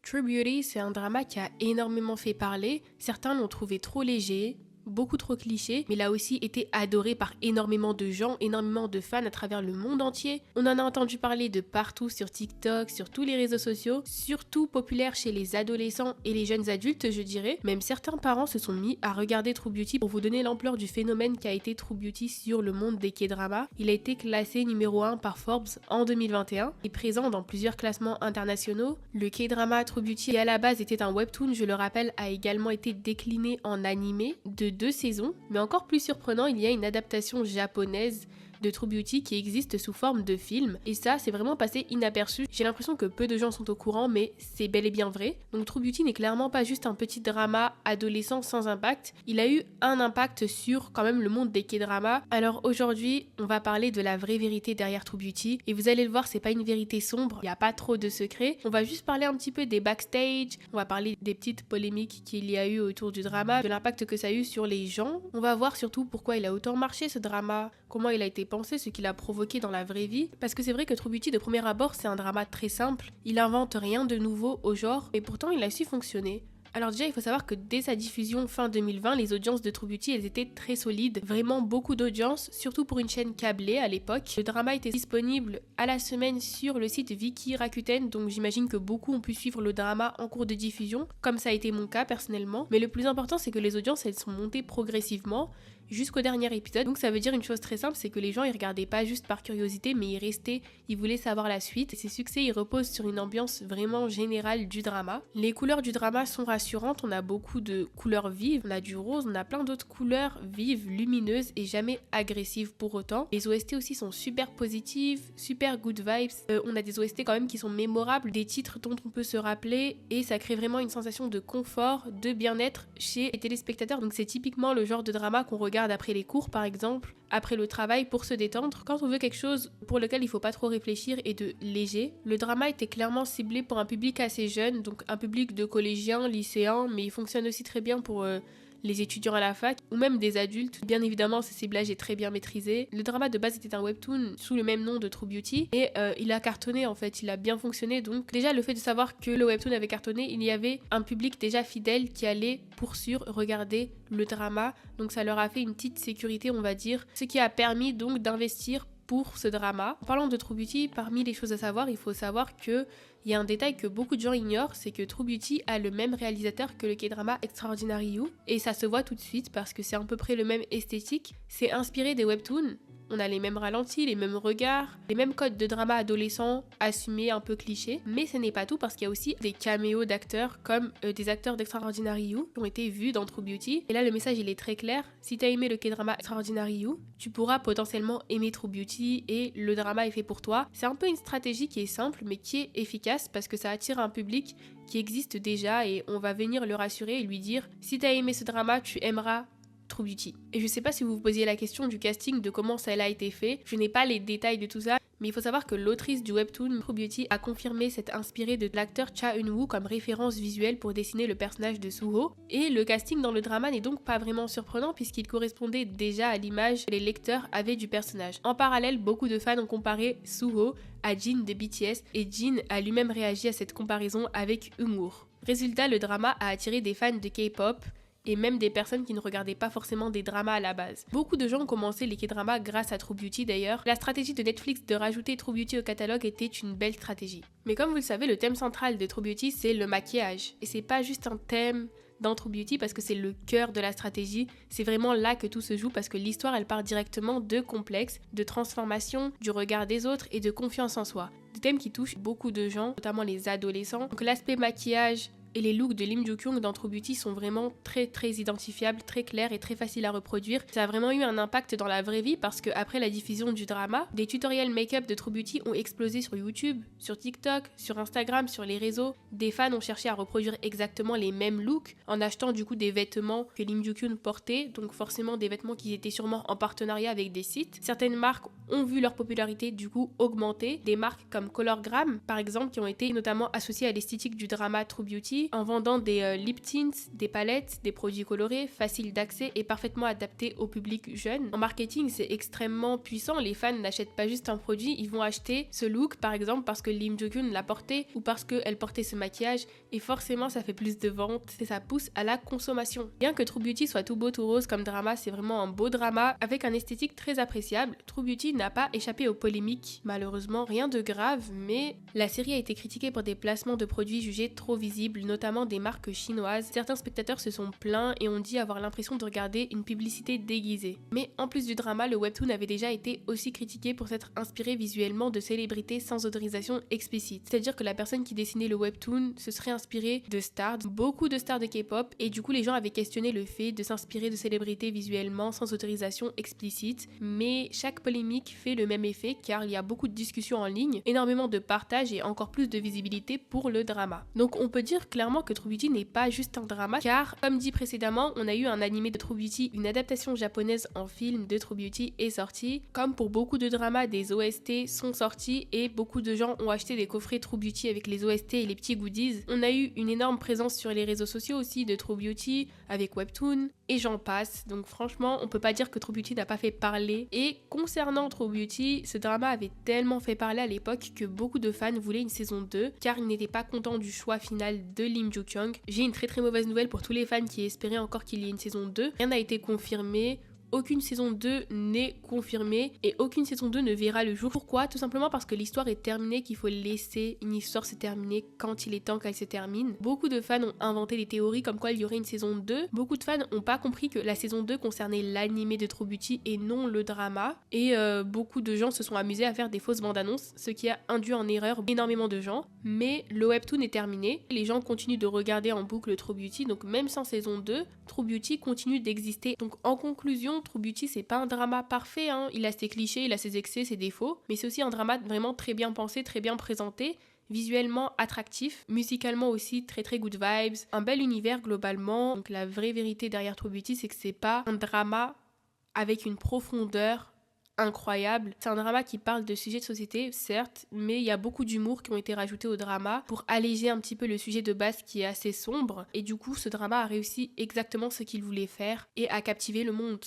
True Beauty, c'est un drama qui a énormément fait parler. Certains l'ont trouvé trop léger, beaucoup trop cliché, mais il a aussi été adoré par énormément de gens, énormément de fans à travers le monde entier. On en a entendu parler de partout sur TikTok, sur tous les réseaux sociaux, surtout populaire chez les adolescents et les jeunes adultes, je dirais. Même certains parents se sont mis à regarder True Beauty pour vous donner l'ampleur du phénomène qu'a été True Beauty sur le monde des K-dramas. Il a été classé numéro 1 par Forbes en 2021 et présent dans plusieurs classements internationaux. Le K-drama True Beauty, qui à la base était un webtoon, je le rappelle, a également été décliné en animé de 2 saisons, mais encore plus surprenant, il y a une adaptation japonaise de True Beauty qui existe sous forme de film, et ça c'est vraiment passé inaperçu. J'ai l'impression que peu de gens sont au courant, mais c'est bel et bien vrai. Donc True Beauty n'est clairement pas juste un petit drama adolescent sans impact, il a eu un impact sur quand même le monde des K-dramas. Alors aujourd'hui on va parler de la vraie vérité derrière True Beauty, et vous allez le voir, c'est pas une vérité sombre, il n'y a pas trop de secrets. On va juste parler un petit peu des backstage, on va parler des petites polémiques qu'il y a eu autour du drama, de l'impact que ça a eu sur les gens. On va voir surtout pourquoi il a autant marché ce drama, comment il a été pensé, ce qu'il a provoqué dans la vraie vie. Parce que c'est vrai que True Beauty de premier abord c'est un drama très simple, il invente rien de nouveau au genre, et pourtant il a su fonctionner. Alors déjà, il faut savoir que dès sa diffusion fin 2020, les audiences de True Beauty, elles étaient très solides, vraiment beaucoup d'audience, surtout pour une chaîne câblée à l'époque. Le drama était disponible à la semaine sur le site Viki Rakuten, donc j'imagine que beaucoup ont pu suivre le drama en cours de diffusion, comme ça a été mon cas personnellement. Mais le plus important, c'est que les audiences, elles sont montées progressivement jusqu'au dernier épisode. Donc ça veut dire une chose très simple, c'est que les gens ils regardaient pas juste par curiosité, mais ils restaient, ils voulaient savoir la suite. Et ces succès ils reposent sur une ambiance vraiment générale du drama. Les couleurs du drama sont rassurantes, on a beaucoup de couleurs vives, on a du rose, on a plein d'autres couleurs vives, lumineuses et jamais agressives pour autant. Les OST aussi sont super positives, super good vibes. On a des OST quand même qui sont mémorables, des titres dont on peut se rappeler, et ça crée vraiment une sensation de confort, de bien-être chez les téléspectateurs. Donc c'est typiquement le genre de drama qu'on regarde après les cours par exemple, après le travail pour se détendre, quand on veut quelque chose pour lequel il faut pas trop réfléchir et de léger. Le drama était clairement ciblé pour un public assez jeune, donc un public de collégiens, lycéens, mais il fonctionne aussi très bien pour les étudiants à la fac, ou même des adultes. Bien évidemment, ce ciblage est très bien maîtrisé. Le drama de base était un webtoon sous le même nom de True Beauty, et il a cartonné en fait, il a bien fonctionné. Donc déjà, le fait de savoir que le webtoon avait cartonné, il y avait un public déjà fidèle qui allait pour sûr regarder le drama, donc ça leur a fait une petite sécurité on va dire, ce qui a permis donc d'investir pour ce drama. En parlant de True Beauty, parmi les choses à savoir, il faut savoir que il y a un détail que beaucoup de gens ignorent, c'est que True Beauty a le même réalisateur que le K-drama Extraordinary You, et ça se voit tout de suite parce que c'est à peu près le même esthétique. C'est inspiré des webtoons, on a les mêmes ralentis, les mêmes regards, les mêmes codes de drama adolescent assumés un peu clichés, mais ce n'est pas tout parce qu'il y a aussi des caméos d'acteurs comme des acteurs d'Extraordinary You qui ont été vus dans True Beauty. Et là le message il est très clair, si t'as aimé le K-drama Extraordinary You, tu pourras potentiellement aimer True Beauty et le drama est fait pour toi. C'est un peu une stratégie qui est simple mais qui est efficace parce que ça attire un public qui existe déjà et on va venir le rassurer et lui dire si t'as aimé ce drama, tu aimeras True Beauty. Et je sais pas si vous vous posiez la question du casting, de comment ça a été fait, je n'ai pas les détails de tout ça, mais il faut savoir que l'autrice du webtoon True Beauty a confirmé s'être inspirée de l'acteur Cha Eun-woo comme référence visuelle pour dessiner le personnage de Suho, et le casting dans le drama n'est donc pas vraiment surprenant puisqu'il correspondait déjà à l'image que les lecteurs avaient du personnage. En parallèle, beaucoup de fans ont comparé Suho à Jin de BTS, et Jin a lui-même réagi à cette comparaison avec humour. Résultat, le drama a attiré des fans de K-pop, et même des personnes qui ne regardaient pas forcément des dramas à la base. Beaucoup de gens ont commencé les K-dramas grâce à True Beauty d'ailleurs. La stratégie de Netflix de rajouter True Beauty au catalogue était une belle stratégie. Mais comme vous le savez, le thème central de True Beauty c'est le maquillage. Et c'est pas juste un thème dans True Beauty parce que c'est le cœur de la stratégie, c'est vraiment là que tout se joue parce que l'histoire elle part directement de complexes, de transformation, du regard des autres et de confiance en soi. Des thèmes qui touchent beaucoup de gens, notamment les adolescents. Donc l'aspect maquillage et les looks de Lim Joo-kyung dans True Beauty sont vraiment très identifiables, très clairs et très faciles à reproduire. Ça a vraiment eu un impact dans la vraie vie parce que après la diffusion du drama, des tutoriels make-up de True Beauty ont explosé sur YouTube, sur TikTok, sur Instagram, sur les réseaux. Des fans ont cherché à reproduire exactement les mêmes looks en achetant du coup des vêtements que Lim Joo-kyung portait, donc forcément des vêtements qui étaient sûrement en partenariat avec des sites. Certaines marques ont vu leur popularité du coup augmenter, des marques comme Colorgram par exemple qui ont été notamment associées à l'esthétique du drama True Beauty Beauty en vendant des lip tints, des palettes, des produits colorés, faciles d'accès et parfaitement adaptés au public jeune. En marketing, c'est extrêmement puissant. Les fans n'achètent pas juste un produit, ils vont acheter ce look par exemple parce que Lim Jo-kyun l'a porté ou parce qu'elle portait ce maquillage et forcément ça fait plus de ventes et ça pousse à la consommation. Bien que True Beauty soit tout beau tout rose comme drama, c'est vraiment un beau drama avec un esthétique très appréciable. True Beauty n'a pas échappé aux polémiques, malheureusement rien de grave, mais la série a été critiquée pour des placements de produits jugés trop visibles, notamment des marques chinoises. Certains spectateurs se sont plaints et ont dit avoir l'impression de regarder une publicité déguisée. Mais en plus du drama, le webtoon avait déjà été aussi critiqué pour s'être inspiré visuellement de célébrités sans autorisation explicite. C'est-à-dire que la personne qui dessinait le webtoon se serait inspirée de stars, beaucoup de stars de K-pop, et du coup les gens avaient questionné le fait de s'inspirer de célébrités visuellement sans autorisation explicite. Mais chaque polémique fait le même effet car il y a beaucoup de discussions en ligne, énormément de partage et encore plus de visibilité pour le drama. Donc on peut dire clairement que True Beauty n'est pas juste un drama car, comme dit précédemment, on a eu un animé de True Beauty, une adaptation japonaise en film de True Beauty est sortie. Comme pour beaucoup de dramas, des OST sont sortis et beaucoup de gens ont acheté des coffrets True Beauty avec les OST et les petits goodies. On a eu une énorme présence sur les réseaux sociaux aussi de True Beauty avec Webtoon et j'en passe. Donc franchement, on peut pas dire que True Beauty n'a pas fait parler. Et concernant True Beauty, ce drama avait tellement fait parler à l'époque que beaucoup de fans voulaient une saison 2 car ils n'étaient pas contents du choix final de Lim Jo-kyung. J'ai une très très mauvaise nouvelle pour tous les fans qui espéraient encore qu'il y ait une saison 2. Rien n'a été confirmé. Aucune saison 2 n'est confirmée et aucune saison 2 ne verra le jour. Pourquoi ? Tout simplement parce que l'histoire est terminée, qu'il faut laisser une histoire se terminer quand il est temps qu'elle se termine. Beaucoup de fans ont inventé des théories comme quoi il y aurait une saison 2. Beaucoup de fans n'ont pas compris que la saison 2 concernait l'animé de True Beauty et non le drama. Et beaucoup de gens se sont amusés à faire des fausses bandes annonces, ce qui a induit en erreur énormément de gens. Mais le webtoon est terminé. Les gens continuent de regarder en boucle True Beauty, donc même sans saison 2, True Beauty continue d'exister. Donc en conclusion, True Beauty c'est pas un drama parfait, hein. Il a ses clichés, il a ses excès, ses défauts, mais c'est aussi un drama vraiment très bien pensé, très bien présenté, visuellement attractif, musicalement aussi très très good vibes, un bel univers globalement. Donc la vraie vérité derrière True Beauty c'est que c'est pas un drama avec une profondeur incroyable. C'est un drama qui parle de sujets de société, certes, mais il y a beaucoup d'humour qui ont été rajoutés au drama pour alléger un petit peu le sujet de base qui est assez sombre. Et du coup, ce drama a réussi exactement ce qu'il voulait faire et a captivé le monde.